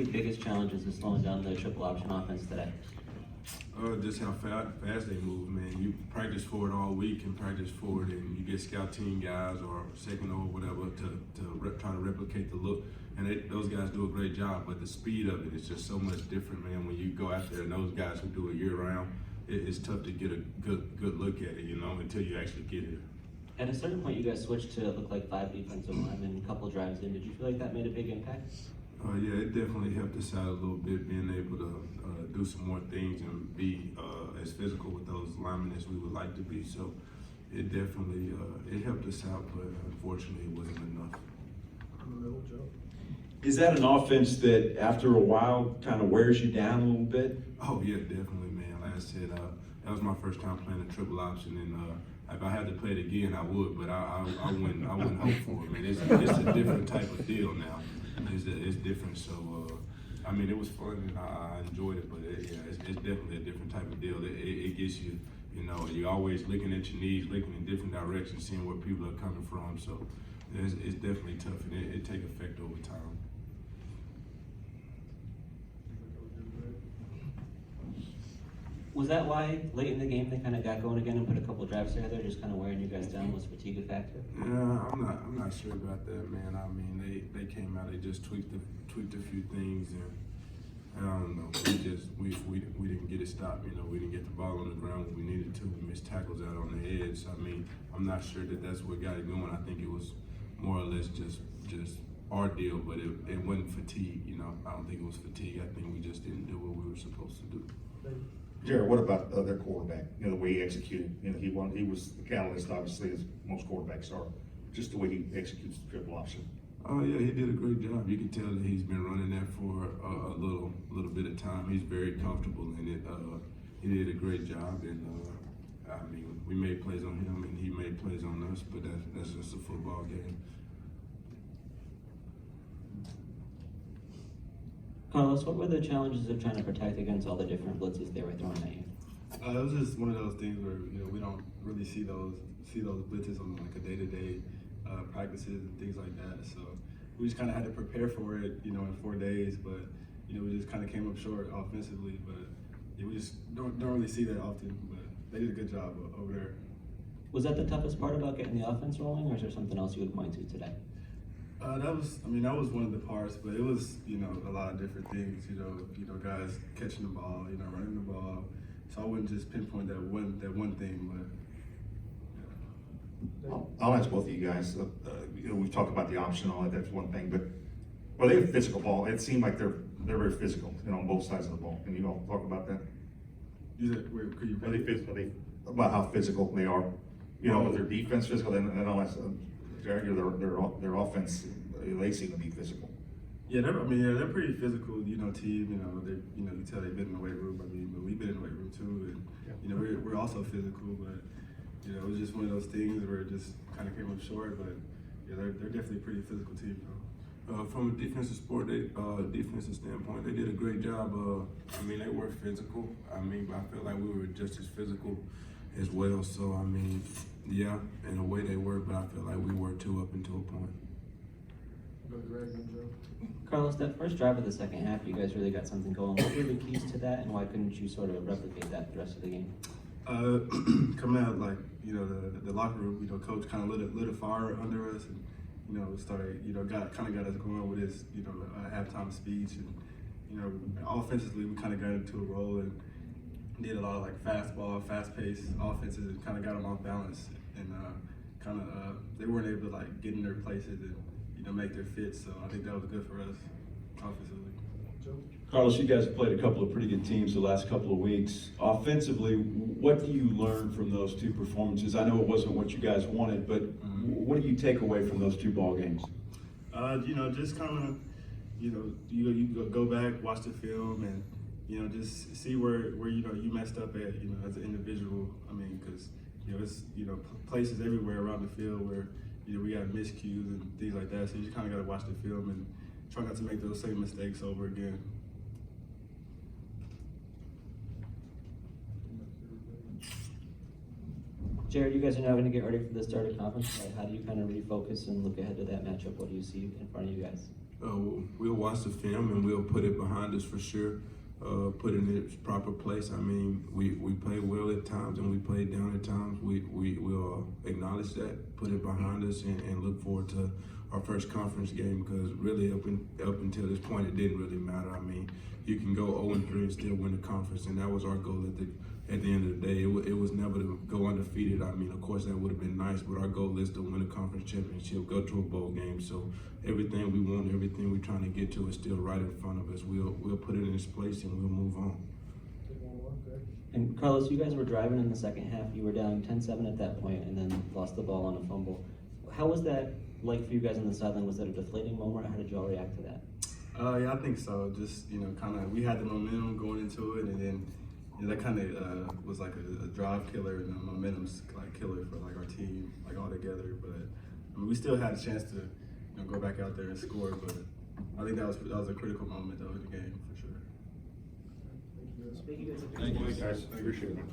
the biggest challenges in slowing down the triple option offense today? Just how fast they move, man. You practice for it all week and practice for it, and you get scout team guys or second or whatever to try to replicate the look. And those guys do a great job, but the speed of it is just so much different, man. When you go out there and those guys who do it year round, it's tough to get a good look at it, until you actually get it. At a certain point, you guys switched to look like 5 defensive linemen a couple drives in. Did you feel like that made a big impact? Yeah, it definitely helped us out a little bit, being able to do some more things and be as physical with those linemen as we would like to be. So it definitely it helped us out, but unfortunately it wasn't enough. Is that an offense that after a while kind of wears you down a little bit? Oh yeah, definitely, man. Like I said, that was my first time playing a triple option, and if I had to play it again, I would, but I wouldn't hope for it, man. It's a different type of deal now. It's different, so I mean, it was fun and I enjoyed it, but it's definitely a different type of deal. It gets you, you're always looking at your knees, looking in different directions, seeing where people are coming from. So it's definitely tough, and it takes effect over time. Was that why late in the game they kind of got going again and put a couple drives together, just kind of wearing you guys down? Was fatigue a factor? Yeah, I'm not sure about that, man. I mean, they came out, they just tweaked a few things, and I don't know. We didn't get it stopped. We didn't get the ball on the ground when we needed to. We missed tackles out on the edge. I mean, I'm not sure that that's what got it going. I think it was more or less just our deal, but it wasn't fatigue. I don't think it was fatigue. I think we just didn't do what we were supposed to do. Jarrod, what about their quarterback? The way he executed. He was the catalyst, obviously, as most quarterbacks are. Just the way he executes the triple option. Oh yeah, he did a great job. You can tell that he's been running that for a little bit of time. He's very comfortable in it. He did a great job, and I mean, we made plays on him, and he made plays on us. But that's just a football game. Carlos, what were the challenges of trying to protect against all the different blitzes they were throwing at you? It was just one of those things where we don't really see those blitzes on like a day-to-day practices and things like that. So we just kind of had to prepare for it, in 4 days. But we just kind of came up short offensively. But we just don't really see that often. But they did a good job over there. Was that the toughest part about getting the offense rolling, or is there something else you would point to today? That was one of the parts, but it was, a lot of different things, guys catching the ball, running the ball. So I wouldn't just pinpoint that one thing, but. I'll ask both of you guys. We've talked about the option and all that. That's one thing, but they have physical ball. It seemed like they're very physical, on both sides of the ball. Can you all talk about that? Could you? Are they physical? About how physical they are? With their defense physical, then I'll ask their offense. They seem to be physical. Yeah, they're pretty physical, team. They, you can tell they've been in the weight room. But we've been in the weight room too, and we're also physical. But it was just one of those things where it just kind of came up short. But yeah, they're definitely a pretty physical team, though. From a defensive standpoint, they did a great job. They were physical. But I feel like we were just as physical as well. So yeah, in a way they were, but I feel like we were too up until a point. Carlos, that first drive of the second half, you guys really got something going. What were the keys to that, and why couldn't you sort of replicate that the rest of the game? Coming out the locker room, coach kind of lit a fire under us, and started got us going with his halftime speech, and offensively we kind of got into a role and did a lot of fast-paced offenses, and kind of got them off balance, and they weren't able to get in their places and make their fits. So I think that was good for us offensively. Carlos, you guys have played a couple of pretty good teams the last couple of weeks. Offensively, what do you learn from those two performances? I know it wasn't what you guys wanted, but what do you take away from those two ball games? Just kind of, you go back, watch the film, and just see where you messed up at, as an individual. Because it's places everywhere around the field where we got miscues and things like that. So you just kind of got to watch the film and try not to make those same mistakes over again. Jarrod, you guys are now going to get ready for the start of conference. How do you kind of refocus and look ahead to that matchup? What do you see in front of you guys? we'll watch the film and we'll put it behind us for sure. Put it in its proper place. I mean, we played well at times and we played down at times. We'll acknowledge that, put it behind us, and look forward to our first conference game, because really up until this point it didn't really matter. I mean, you can go 0-3 and still win the conference, and that was our goal at the end of the day. It was never to go undefeated. I mean, of course that would have been nice, but our goal is to win a conference championship, go to a bowl game. So everything we want, everything we're trying to get to is still right in front of us. We'll put it in its place and we'll move on. And Carlos, you guys were driving in the second half. You were down 10-7 at that point, and then lost the ball on a fumble. How was that like for you guys on the sideline? Was that a deflating moment? How did y'all react to that? Yeah, I think so. Just, kind of, we had the momentum going into it, and then that kind of was like a drive killer and a momentum's like killer for like our team, like all together. But I mean, we still had a chance to go back out there and score. But I think that was a critical moment though in the game for sure. Thank you guys. I appreciate it.